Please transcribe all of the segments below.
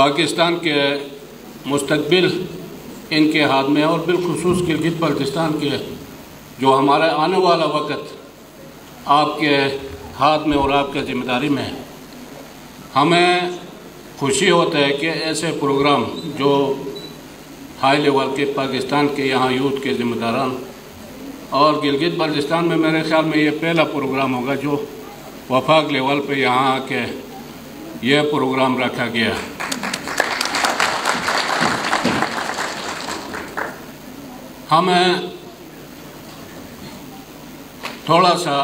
पाकिस्तान के मुस्तकबिल इनके हाथ में है और बिलखुसूस गिलगित बल्तिस्तान के जो हमारा आने वाला वक़्त आपके हाथ में और आपके ज़िम्मेदारी में है। हमें खुशी होता है कि ऐसे प्रोग्राम जो हाई लेवल के पाकिस्तान के यहाँ यूथ के ज़िम्मेदारान और गिलगित बल्तिस्तान में मेरे ख्याल में ये पहला प्रोग्राम होगा जो वफाक लेवल पे यहाँ आके यह प्रोग्राम रखा गया। हमें थोड़ा सा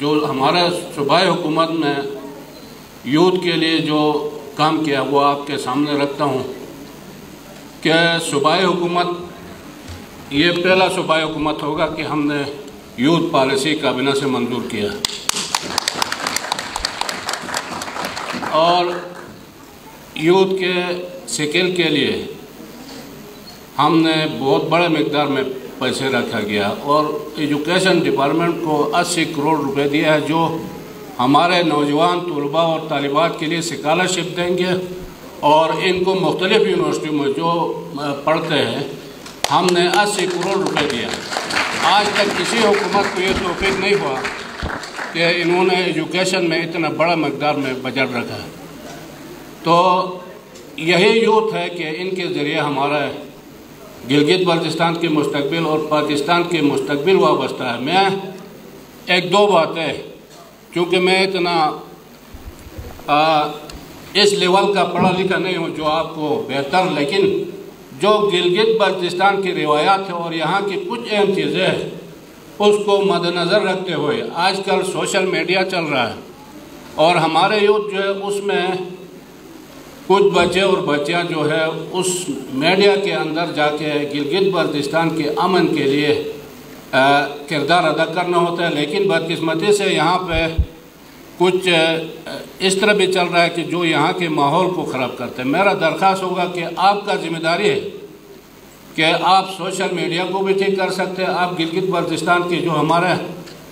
जो हमारा सूबाई हुकूमत में यूथ के लिए जो काम किया वो आपके सामने रखता हूँ कि सूबाई हुकूमत ये पहला सूबाई हुकूमत होगा कि हमने यूथ पॉलिसी काबीना से मंजूर किया और यूथ के स्किल के लिए हमने बहुत बड़े मिकदार में पैसे रखा गया और एजुकेशन डिपार्टमेंट को 80 करोड़ रुपए दिया है जो हमारे नौजवान तलबा और तालिबात के लिए स्कॉलरशिप देंगे और इनको मुख्तलिफ यूनिवर्सिटियों में जो पढ़ते हैं हमने 80 करोड़ रुपए दिया। आज तक किसी हुकूमत को ये तौफीक नहीं हुआ कि इन्होंने एजुकेशन में इतना बड़ा मकदार में बजट रखा। तो यही यूथ है कि इनके ज़रिए हमारा गिलगित बल्तिस्तान के मुस्तकबिल और पाकिस्तान के मुस्तकबिल वाबस्ता है। मैं एक दो बातें, क्योंकि मैं इतना इस लेवल का पढ़ा लिखा नहीं हूँ जो आपको बेहतर, लेकिन जो गिलगित बल्तिस्तान की रिवायात है और यहाँ की कुछ अहम चीज़ें हैं उसको मद्देनज़र रखते हुए आजकल सोशल मीडिया चल रहा है और हमारे यूथ जो है उसमें कुछ बच्चे और बच्चियाँ जो है उस मीडिया के अंदर जाके गिलगित बल्तिस्तान के अमन के लिए किरदार अदा करना होता है। लेकिन बदकिस्मती से यहाँ पे कुछ इस तरह भी चल रहा है कि जो यहाँ के माहौल को ख़राब करते हैं। मेरा दरख्वास्त होगा कि आपका जिम्मेदारी है कि आप सोशल मीडिया को भी ठीक कर सकते हैं। आप गिलगित बल्तिस्तान की जो हमारे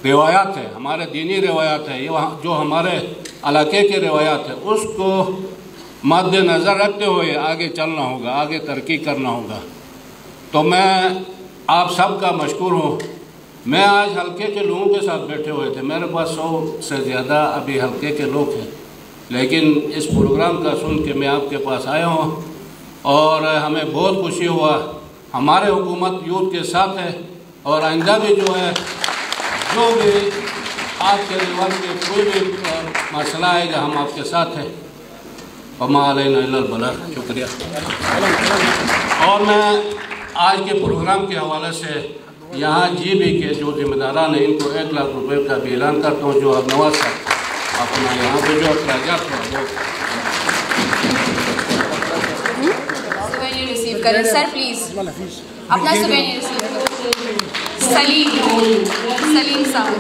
रिवायात है, हमारे दीनी रिवायात है, ये जो हमारे इलाके की रिवायात है उसको मद्देनज़र रखते हुए आगे चलना होगा, आगे तरक्की करना होगा। तो मैं आप सब का मशकूर हूँ। मैं आज हल्के के लोगों के साथ बैठे हुए थे, मेरे पास 100 से ज़्यादा अभी हल्के के लोग हैं, लेकिन इस प्रोग्राम का सुन के मैं आपके पास आया हूँ और हमें बहुत खुशी हुआ। हमारे हुकूमत यूथ के साथ है और आइंदा भी जो है जो भी आपके लेवल के कोई भी मसला आएगा हम आपके साथ हैं। शुक्रिया। और मैं आज के प्रोग्राम के हवाले से यहाँ जीबी के जो जिम्मेदारान हैं इनको 1 लाख रुपए का भी ऐलान करता हूँ जो नवाज साहब अपना यहाँ पे जो अखराजात है वो सुवेनियर रिसीव करें। सर प्लीज अपना सुवेनियर रिसीव। सलीम साहब।